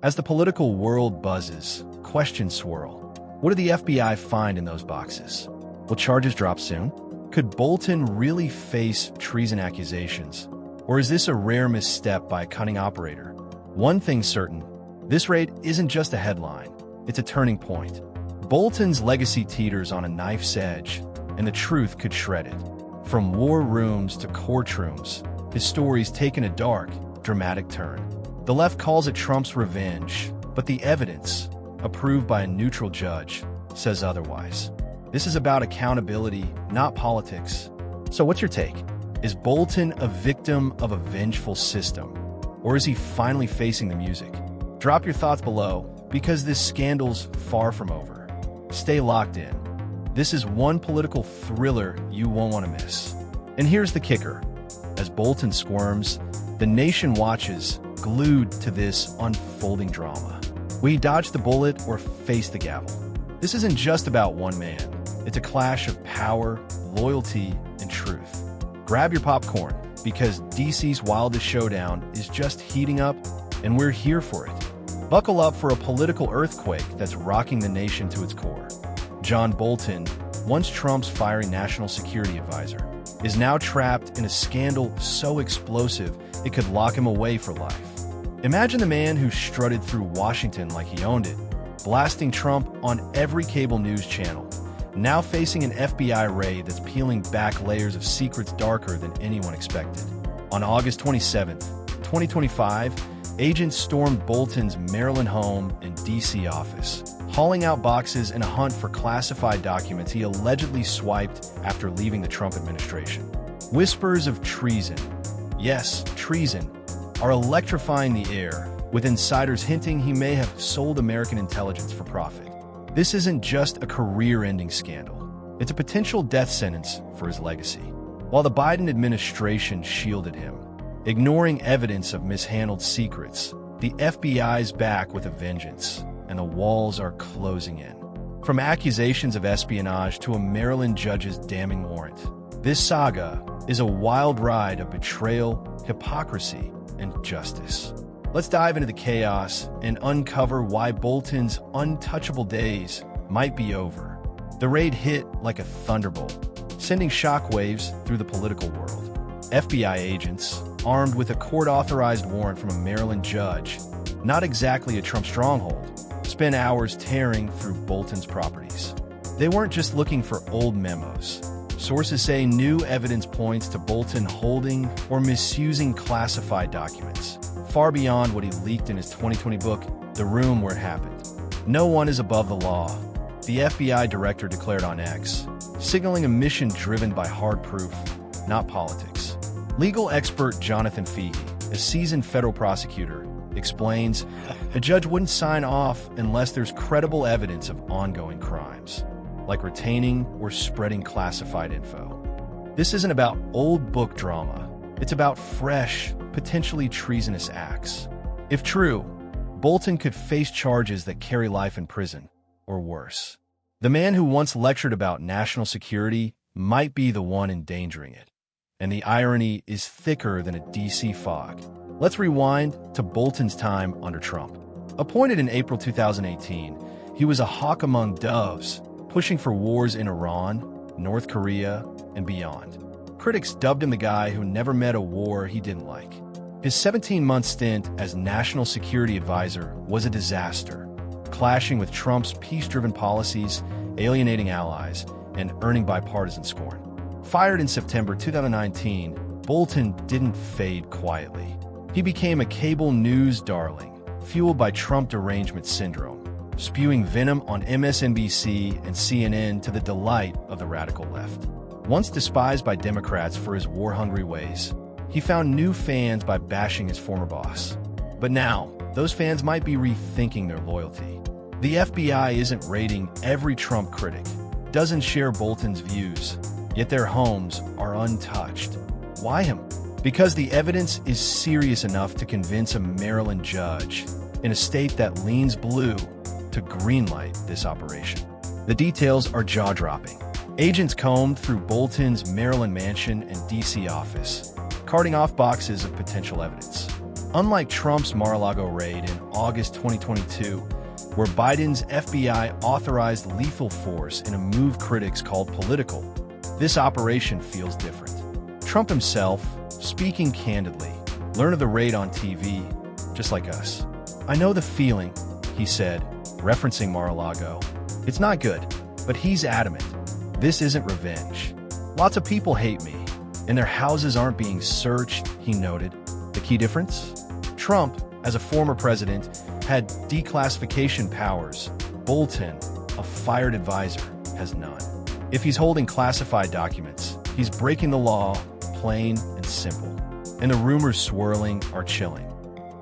As the political world buzzes, questions swirl. What did the FBI find in those boxes? Will charges drop soon? Could Bolton really face treason accusations? Or is this a rare misstep by a cunning operator? One thing's certain, this raid isn't just a headline, it's a turning point. Bolton's legacy teeters on a knife's edge, and the truth could shred it. From war rooms to courtrooms, his story's taken a dark, dramatic turn. The left calls it Trump's revenge, but the evidence, approved by a neutral judge, says otherwise. This is about accountability, not politics. So what's your take? Is Bolton a victim of a vengeful system? Or is he finally facing the music? Drop your thoughts below, because this scandal's far from over. Stay locked in. This is one political thriller you won't want to miss. And here's the kicker. As Bolton squirms, the nation watches, glued to this unfolding drama. Will he dodge the bullet or face the gavel? This isn't just about one man. It's a clash of power, loyalty, and truth. Grab your popcorn, because DC's wildest showdown is just heating up, and we're here for it. Buckle up for a political earthquake that's rocking the nation to its core. John Bolton, once Trump's fiery national security advisor, is now trapped in a scandal so explosive it could lock him away for life. Imagine the man who strutted through Washington like he owned it, blasting Trump on every cable news channel, now facing an FBI raid that's peeling back layers of secrets darker than anyone expected. On August 27, 2025, agents stormed Bolton's Maryland home and DC office, hauling out boxes in a hunt for classified documents he allegedly swiped after leaving the Trump administration. Whispers of treason, yes, treason, are electrifying the air, with insiders hinting he may have sold American intelligence for profit. This isn't just a career-ending scandal. It's a potential death sentence for his legacy. While the Biden administration shielded him, ignoring evidence of mishandled secrets, the FBI's back with a vengeance, and the walls are closing in. From accusations of espionage to a Maryland judge's damning warrant, this saga is a wild ride of betrayal, hypocrisy, and justice. Let's dive into the chaos and uncover why Bolton's untouchable days might be over. The raid hit like a thunderbolt, sending shockwaves through the political world. FBI agents, armed with a court-authorized warrant from a Maryland judge, not exactly a Trump stronghold, spent hours tearing through Bolton's properties. They weren't just looking for old memos. Sources say new evidence points to Bolton holding or misusing classified documents, far beyond what he leaked in his 2020 book, The Room Where It Happened. No one is above the law, the FBI director declared on X, signaling a mission driven by hard proof, not politics. Legal expert Jonathan Feehey, a seasoned federal prosecutor, explains a judge wouldn't sign off unless there's credible evidence of ongoing crimes, like retaining or spreading classified info. This isn't about old book drama. It's about fresh, potentially treasonous acts. If true, Bolton could face charges that carry life in prison, or worse. The man who once lectured about national security might be the one endangering it. And the irony is thicker than a DC fog. Let's rewind to Bolton's time under Trump. Appointed in April 2018, he was a hawk among doves, pushing for wars in Iran, North Korea, and beyond. Critics dubbed him the guy who never met a war he didn't like. His 17-month stint as National Security Advisor was a disaster, clashing with Trump's peace-driven policies, alienating allies, and earning bipartisan scorn. Fired in September 2019, Bolton didn't fade quietly. He became a cable news darling, fueled by Trump derangement syndrome, spewing venom on MSNBC and CNN to the delight of the radical left. Once despised by Democrats for his war-hungry ways, he found new fans by bashing his former boss. But now, those fans might be rethinking their loyalty. The FBI isn't raiding every Trump critic, doesn't share Bolton's views, yet their homes are untouched. Why him? Because the evidence is serious enough to convince a Maryland judge in a state that leans blue to greenlight this operation. The details are jaw-dropping. Agents combed through Bolton's Maryland mansion and DC office, carting off boxes of potential evidence. Unlike Trump's Mar-a-Lago raid in August 2022, where Biden's FBI authorized lethal force in a move critics called political, this operation feels different. Trump himself, speaking candidly, learned of the raid on TV, just like us. "I know the feeling," he said, referencing Mar-a-Lago. "It's not good, but he's adamant. This isn't revenge. Lots of people hate me, and their houses aren't being searched," he noted. The key difference? Trump, as a former president, had declassification powers. Bolton, a fired advisor, has none. If he's holding classified documents, he's breaking the law, plain and simple. And the rumors swirling are chilling.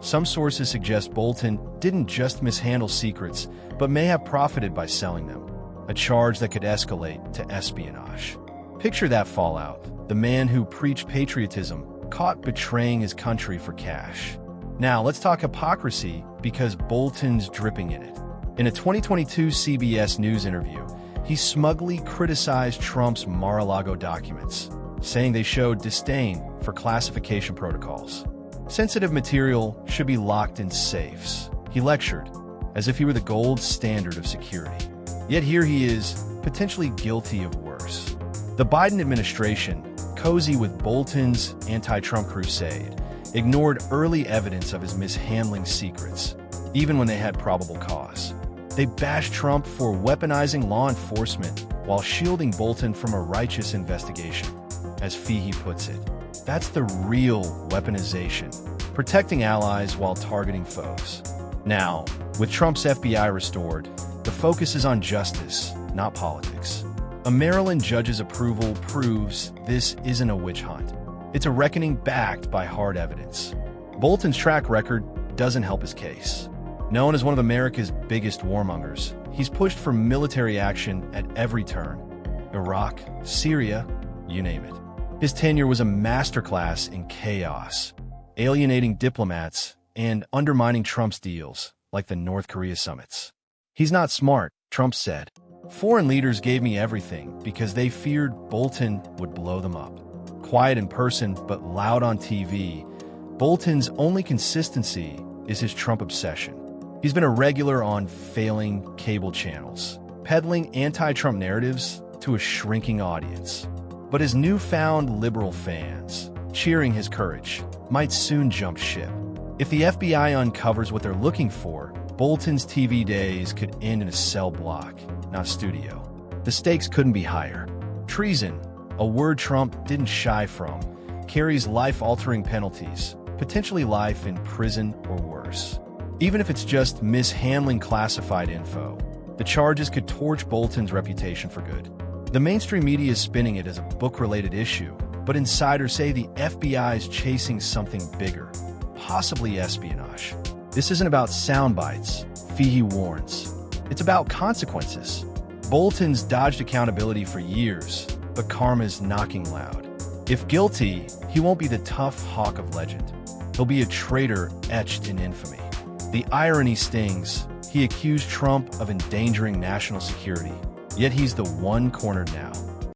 Some sources suggest Bolton didn't just mishandle secrets, but may have profited by selling them, a charge that could escalate to espionage. Picture that fallout: the man who preached patriotism caught betraying his country for cash. Now let's talk hypocrisy, because Bolton's dripping in it. In a 2022 CBS News interview, he smugly criticized Trump's Mar-a-Lago documents, saying they showed disdain for classification protocols. Sensitive material should be locked in safes. He lectured, as if he were the gold standard of security. Yet here he is, potentially guilty of worse. The Biden administration, cozy with Bolton's anti-Trump crusade, ignored early evidence of his mishandling secrets, even when they had probable cause. They bashed Trump for weaponizing law enforcement while shielding Bolton from a righteous investigation. As Fahey puts it, that's the real weaponization, protecting allies while targeting foes. Now, with Trump's FBI restored, the focus is on justice, not politics. A Maryland judge's approval proves this isn't a witch hunt. It's a reckoning backed by hard evidence. Bolton's track record doesn't help his case. Known as one of America's biggest warmongers, he's pushed for military action at every turn. Iraq, Syria, you name it. His tenure was a masterclass in chaos, alienating diplomats and undermining Trump's deals, like the North Korea summits. "He's not smart," Trump said. "Foreign leaders gave me everything because they feared Bolton would blow them up." Quiet in person but loud on TV, Bolton's only consistency is his Trump obsession. He's been a regular on failing cable channels, peddling anti-Trump narratives to a shrinking audience. But his newfound liberal fans, cheering his courage, might soon jump ship. If the FBI uncovers what they're looking for, Bolton's TV days could end in a cell block, not studio. The stakes couldn't be higher. Treason, a word Trump didn't shy from, carries life-altering penalties, potentially life in prison or worse. Even if it's just mishandling classified info, the charges could torch Bolton's reputation for good. The mainstream media is spinning it as a book-related issue, but insiders say the FBI is chasing something bigger, possibly espionage. This isn't about sound bites, Fahey warns. It's about consequences. Bolton's dodged accountability for years, but karma's knocking loud. If guilty, he won't be the tough hawk of legend. He'll be a traitor etched in infamy. The irony stings. He accused Trump of endangering national security, yet he's the one cornered now.